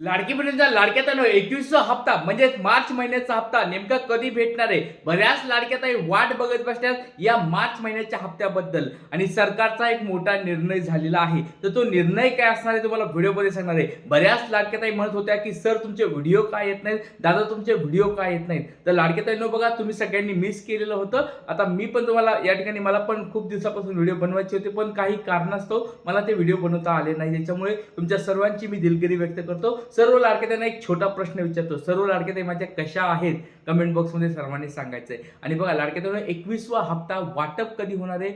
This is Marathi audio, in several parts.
लाडकी बहिणीचा लाडक्या ताईंनो 21वा हप्ता म्हणजे मार्च महिन्याचा हप्ता नेमका कधी भेटणार आहे? बऱ्याच लाडक्या ताई वाट बघत बसल्यात या मार्च महिन्याच्या हप्त्याबद्दल आणि सरकारचा एक मोठा निर्णय झालेला आहे. तर तो निर्णय काय असणार आहे तुम्हाला व्हिडिओमध्ये सांगणार आहे. बऱ्याच लाडक्या ताई म्हणत होत्या की सर तुमचे व्हिडिओ का येत नाहीत? दादा तुमचे व्हिडिओ का येत नाहीत? तर लाडक्या ताईंनो बघा तुम्ही सगळ्यांनी मिस केलेलं होतं. आता मी पण तुम्हाला या ठिकाणी मला पण खूप दिवसापासून व्हिडिओ बनवायचे होते पण काही कारणास्तव मला ते व्हिडिओ बनवता आले नाही. त्याच्यामुळे तुमच्या सर्वांची मी दिलगिरी व्यक्त करतो. सर्व लाडके त्यांना एक छोटा प्रश्न विचारतो. सर्व लाडके ताई माझ्या कशा आहेत? कमेंट बॉक्समध्ये सर्वांनी सांगायचंय. आणि बघा लाडके ताईंनो 21वा हप्ता वाटप कधी होणार आहे?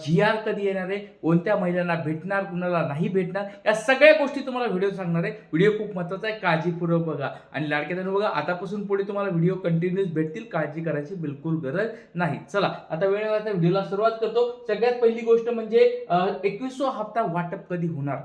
जी-आर कधी येणार आहे? कोणत्या महिलांना भेटणार, कुणाला नाही भेटणार? या सगळ्या गोष्टी तुम्हाला व्हिडिओ सांगणार आहे. व्हिडिओ खूप महत्त्वाचा आहे. काळजीपूर्वक बघा. आणि लाडके ताईंनो बघा आतापासून पुढे तुम्हाला व्हिडिओ कंटिन्यूअस भेटतील. काळजी करायची बिलकुल गरज नाही. चला आता वेळ वाचता व्हिडिओला सुरुवात करतो. सगळ्यात पहिली गोष्ट म्हणजे 21वा हप्ता वाटप कधी होणार?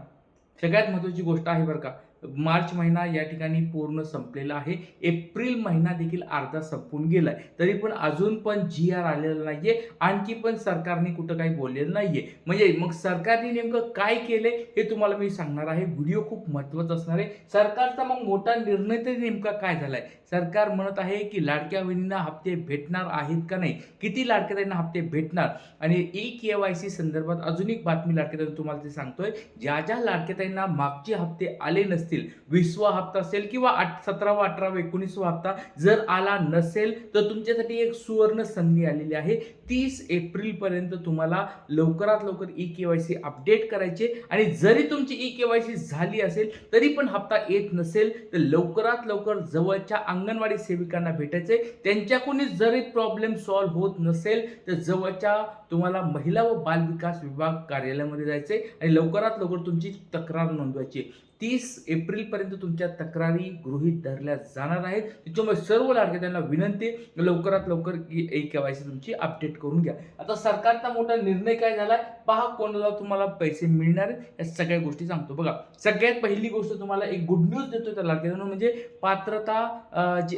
सगळ्यात महत्त्वाची गोष्ट आहे बरं का. मार्च महिना या ठिकाणी पूर्ण संपलेला आहे. एप्रिल महिना देखील अर्धा संपून गेलाय. तरी पण अजून पण जी-आर आलेला नाहीये. आणखी पण सरकारने कुठं काही बोललेलं नाहीये. म्हणजे मग सरकारने नेमकं काय केलंय हे तुम्हाला मी सांगणार आहे. व्हिडिओ खूप महत्त्वाचा असणार आहे. सरकारचा मग मोठा निर्णय तरी नेमका काय झालाय? सरकार म्हणत आहे की लाडक्या बहिणींना हप्ते भेटणार आहेत का नाही? किती लाडक्या ताईंना हप्ते भेटणार? आणि ई-के-वाय-सी संदर्भात अजून एक बातमी लाडक्या ताईंना तुम्हाला ते सांगतोय. ज्या लाडक्या ताईंना मागचे हप्ते आले नसतील 20वा हप्ता असेल किंवा 17वा 18वा 19वा हप्ता जर आला नसेल तर तुमच्यासाठी एक सुवर्ण संधी आलेली आहे. 30 एप्रिल पर्यंत तुम्हाला लवकरात लवकर ई-के-वाय-सी अपडेट करायचे आणि जरी तुमची ई-के-वाय-सी झाली असेल तरी पण हप्ता येत नसेल तर लवकरात लवकर जवळच्या अंगणवाडी सेविकांना भेटायचे. त्यांच्याकडून जरी प्रॉब्लेम सॉल्व्ह होत नसेल तर जवळच्या तुम्हाला महिला व बाल विकास विभाग कार्यालयामध्ये जायचे आणि लवकरात लवकर तुमची तक्रार नोंदवायची. 30 एप्रिल पर्यंत तुमच्या तक्रारी गृहीत धरल्या जाणार आहेत. त्याच्यामुळे सर्व लाडक्या त्यांना विनंती लवकरात लवकर ई-के-वाय-सी तुमची अपडेट करून घ्या. आता सरकारचा मोठा निर्णय काय झालाय पहा. कोणाला तुम्हाला पैसे मिळणार या सगळ्या गोष्टी सांगतो. बघा सगळ्यात पहिली गोष्ट तुम्हाला एक गुड न्यूज देतो त्या लाडक्या म्हणजे पात्रता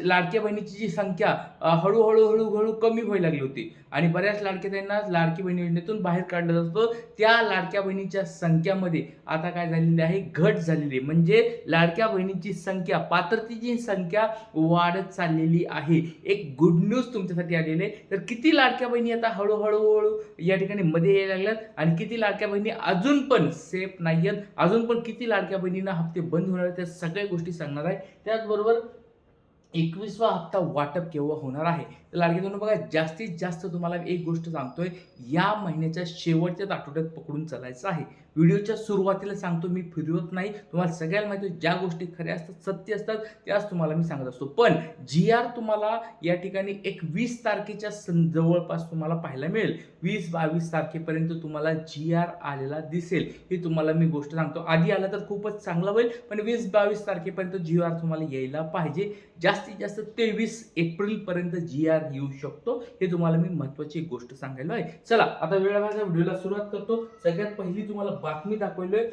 लाडक्या बहिणीची जी संख्या हळूहळू कमी व्हायला लागली होती आणि बऱ्याच लाडक्या त्यांना लाडकी बहिणी योजनेतून बाहेर काढलं जातं. त्या लाडक्या बहिणीच्या संख्यामध्ये आता काय झालेली आहे? घट झालेली. म्हणजे लाडक्या बहिणीची संख्या पात्रतेची संख्या वाढत चाललेली आहे. एक गुड न्यूज तुमच्यासाठी आलेली आहे. तर किती लाडक्या बहिणी आता हळूहळू या ठिकाणी मध्ये यायला लागल्यात आणि किती लाडक्या बहिणी अजून पण सेफ नाहीयेत, अजून पण किती लाडक्या बहिणींना हप्ते बंद होणार आहेत त्या सगळ्या गोष्टी सांगणार आहे. त्याचबरोबर 21वा हप्ता वाटप केव्हा होणार आहे? तर लाडके बहिणींनो बघा जास्तीत जास्त तुम्हाला एक गोष्ट सांगतोय. या महिन्याच्या शेवटच्याच आठवड्यात पकडून चालायचं आहे. व्हिडिओच्या सुरुवातीला सांगतो मी फिरवत नाही. तुम्हाला सगळ्याला माहिती ज्या गोष्टी खऱ्या असतात सत्य असतात त्याच तुम्हाला मी सांगत असतो. पण जी-आर तुम्हाला या ठिकाणी एक 20 तारखेच्या जवळपास तुम्हाला पाहायला मिळेल. 20-22 तारखेपर्यंत तुम्हाला जी-आर आलेला दिसेल. ही तुम्हाला मी गोष्ट सांगतो. आधी आला तर खूपच चांगला होईल पण 20-22 तारखेपर्यंत जी-आर तुम्हाला यायला पाहिजे. जास्तीत जास्त 23 एप्रिल पर्यंत जी-आर येऊ शकतो. हे तुम्हाला मी महत्त्वाची गोष्ट सांगायला आहे. चला आता वेळेच्या व्हिडिओला सुरुवात करतो. सगळ्यात पहिली तुम्हाला बातमी दाखवलोय.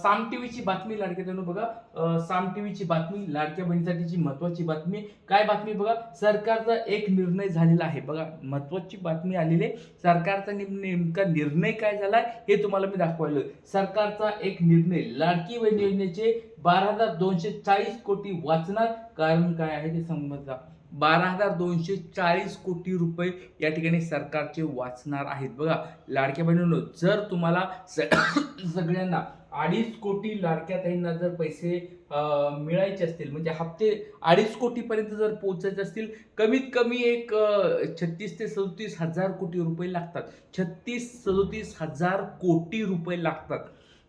साम टीव्हीची बातमी लाडक्या बहिणींनो बघा. साम टीव्हीची बातमी लाडक्या बहिणीसाठीची महत्त्वाची बातमी. काय बातमी बघा. सरकारचा एक निर्णय झालेला आहे. बघा महत्त्वाची बातमी आलेली आहे. सरकारचा नेमका निर्णय काय झालाय हे तुम्हाला मी दाखवलोय. सरकारचा एक निर्णय लाडकी बहीण योजनेचे 12,240 कोटी वाचणार. कारण काय आहे ते समजा. 12,240 कोटी रुपये या ठिकाणी सरकारचे वाचणार आहेत. बघा लाडक्या बहिणींनो जर तुम्हाला सगळ्यांना 2.5 कोटी लाडक्या ताईंना जर पैसे मिळायचे असतील म्हणजे हप्ते 2.5 कोटी पर्यंत जर पोहोचायचे असतील कमीत कमी एक 36 ते 37 हजार कोटी रुपये लागतात. 36-37 हजार कोटी रुपये लागतात.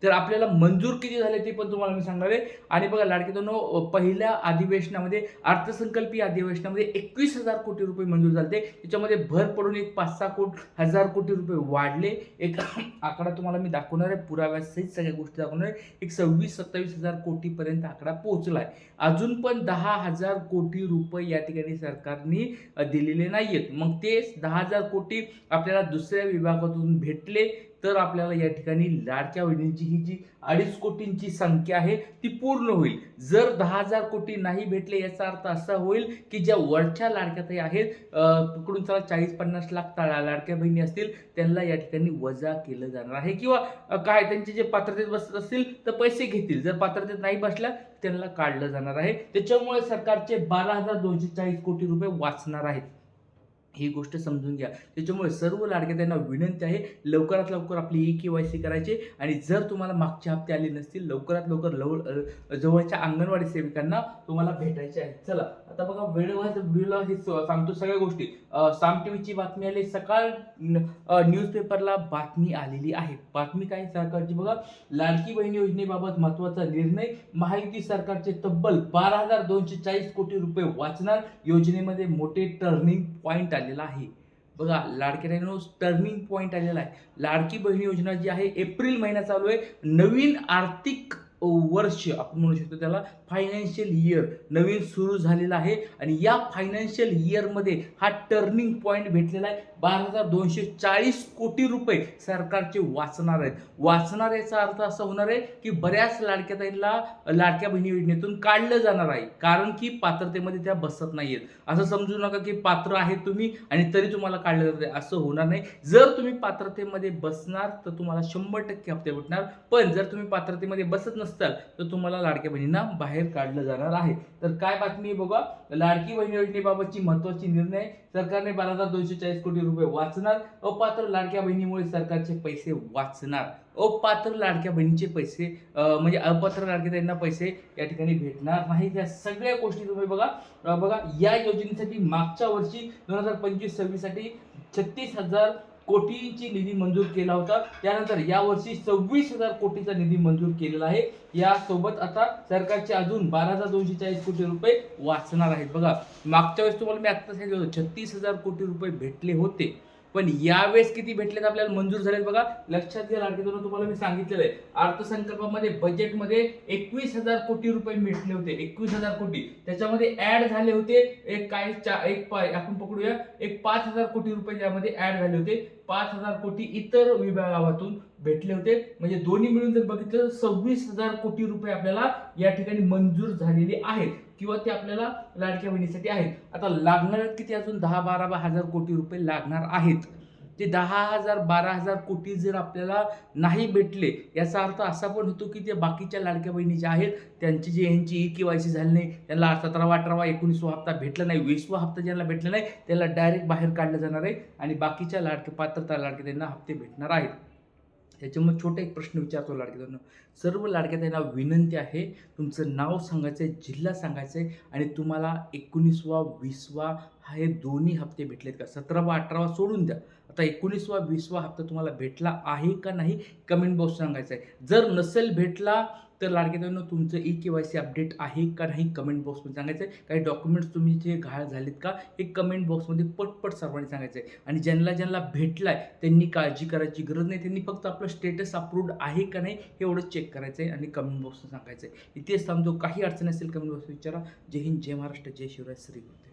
तर आपल्याला मंजूर किती झाले ते पण तुम्हाला मी सांगणार आहे. आणि बघा लाडके बहिणींनो पहिल्या अधिवेशनामध्ये अर्थसंकल्पीय अधिवेशनामध्ये 21,000 कोटी रुपये मंजूर झाले. त्याच्यामध्ये भर पडून एक 5-6 हजार कोटी रुपये वाढले. एक आकडा तुम्हाला मी दाखवणार आहे पुराव्यासहित सगळ्या गोष्टी दाखवणार आहे. एक 26-27 हजार कोटीपर्यंत आकडा पोहोचलाय. अजून पण 10,000 कोटी रुपये या ठिकाणी सरकारने दिलेले नाहीयेत. मग ते 10,000 कोटी आपल्याला दुसऱ्या विभागातून भेटले तर आपल्याला या ठिकाणी लाडक्या बहिणींची ही जी 2.5 कोटींची संख्या आहे ती पूर्ण होईल. जर 10,000 कोटी नाही भेटले याचा अर्थ असा होईल की ज्या वरच्या लाडक्या ताई आहेत, पकडून चला 40-50 लाख लाडक्या बहिणी असतील, त्यांना या ठिकाणी वजा केलं जाणार आहे किंवा काय त्यांचे जे पात्रतेत बसत असतील तर पैसे घेतील. जर पात्रतेत नाही बसल्या त्यांना काढलं जाणार आहे. त्याच्यामुळे सरकारचे 12,240 कोटी रुपये वाचणार आहेत. ही गोष्ट समजून घ्या. त्याच्यामुळे सर्व लाडक्या त्यांना विनंती आहे, लवकरात लवकर आपली KYC करायची आणि जर तुम्हाला मागचे हप्ते आले नसतील लवकरात लवकर जवळच्या अंगणवाडी सेविकांना तुम्हाला भेटायचे आहे. चला आता बघा, वेळेवर व्हिडिओला हे सांगतो सगळ्या गोष्टी. साम टीव्हीची बातमी आली, सकाळ न्यूजपेपरला बातमी आलेली आहे. बातमी काय सरकारची बघा, लाडकी बहीण योजनेबाबत महत्त्वाचा निर्णय. महायुती सरकारचे तब्बल 12,240 कोटी रुपये वाचणार. योजनेमध्ये मोठे टर्निंग पॉईंट आलेला आहे. बघा, लाडक्यांनो टर्निंग पॉईंट आलेला आहे. लाडकी बहीण योजना जी आहे एप्रिल महिना चालू आहे. नवीन आर्थिक वर्ष आपण म्हणू शकतो त्याला, फायनान्शियल इयर नवीन सुरू झालेला आहे आणि या फायनान्शियल इयरमध्ये हा टर्निंग पॉईंट भेटलेला आहे. 12,240 कोटी रुपये सरकारचे वाचणार आहेत. वाचणार याचा अर्थ असा होणार आहे की बऱ्याच लाडक्या ताईंना लाडक्या बहिणी योजनेतून काढलं जाणार आहे, कारण की पात्रतेमध्ये त्या बसत नाहीयेत. असं समजू नका की पात्र आहे तुम्ही आणि तरी तुम्हाला काढलं जाते, असं होणार नाही. जर तुम्ही पात्रतेमध्ये बसणार तर तुम्हाला 100% हप्ते भेटणार, पण जर तुम्ही पात्रतेमध्ये बसत नसताल तर तुम्हाला लाडक्या बहिणींना बाहेर काढलं जाणार आहे. तर काय बातमी बघा, लाडकी बहीण योजनेबाबतची महत्त्वाची निर्णय. सरकारने 12,240 कोटी रुपये वाचणार. अपात्र लाडक्या बहिणीमुळे सरकारचे पैसे वाचणार. अपात्र लाडक्या बहिणीचे पैसे म्हणजे अपात्र लाडक्या त्यांना पैसे या ठिकाणी भेटणार नाही. या सगळ्या गोष्टी तुम्ही बघा, या योजनेसाठी मागच्या वर्षी 2025-26 साठी 36,000 कोटींची निधी मंजूर केला होता. त्यानंतर यावर्षी 26,000 कोटीचा निधी मंजूर केलेला आहे. यासोबत आता सरकारचे अजून 12,240 कोटी रुपये वाचणार आहेत. बघा, मागच्या वेळेस तुम्हाला मी आता सांगितलं होतं 36,000 कोटी रुपये भेटले होते, पण यावेळेस किती भेटलेत आपल्याला मंजूर झालेत बघा. लक्षात घ्या लाडक्यांनो, तुम्हाला मी सांगितलेलं आहे अर्थसंकल्पामध्ये बजेटमध्ये 21,000 कोटी रुपये भेटले होते. 21,000 कोटी त्याच्यामध्ये ऍड झाले होते. आपण पकडूया 5,000 कोटी रुपये त्यामध्ये ऍड झाले होते. 5,000 कोटी इतर विभागातून भेटले होते. म्हणजे दोन्ही मिळून जर बघितलं 26,000 कोटी रुपये आपल्याला या ठिकाणी मंजूर झालेले आहेत किंवा ते आपल्याला लाडक्या बहिणीसाठी आहेत. आता लागणार किती, अजून 10-12 कोटी रुपये लागणार आहेत. ते 10,000-12,000 कोटी जर आपल्याला नाही भेटले याचा अर्थ असा पण होतो की ते बाकीच्या लाडक्या बहिणी ज्या आहेत त्यांची जी यांची KYC झाली नाही, त्यांना 17वा, 18वा, 19वा हप्ता भेटला नाही, 20वा हप्ता ज्यांना भेटला नाही त्याला डायरेक्ट बाहेर काढलं जाणार आहे आणि बाकीच्या पात्रता लाडक्या त्यांना हप्ते भेटणार आहेत. त्याच्यामुळे छोटा एक प्रश्न विचारतो लाडक्यांना, सर्व लाडक्या त्यांना विनंती आहे, तुमचं नाव सांगायचं आहे, जिल्हा सांगायचं आहे आणि तुम्हाला 19वा 20वा हे दोन्ही हप्ते भेटलेत का. 17वा 18वा सोडून द्या, आता 19वा 20वा हप्ता तुम्हाला भेटला आहे का नाही कमेंट बॉक्स सांगायचं आहे. जर नसेल भेटला तर लाडक्यांनो तुमचं KYC अपडेट आहे का नाही कमेंट बॉक्समध्ये सांगायचं आहे. काही डॉक्युमेंट्स तुम्ही जे घाळ झालेत का हे कमेंट बॉक्समध्ये पटपट सर्वांनी सांगायचं आहे. आणि ज्यांना भेटलाय त्यांनी काळजी करायची गरज नाही, त्यांनी फक्त आपलं स्टेटस अप्रूव्ड आहे का नाही हे एवढं चेक करायचं आहे आणि कमेंट बॉक्समध्ये सांगायचं आहे. इथेच थांबतो, काही अडचण असेल कमेंट बॉक्स विचारा. जय हिंद, जय महाराष्ट्र, जय शिवराय, श्री गुरु.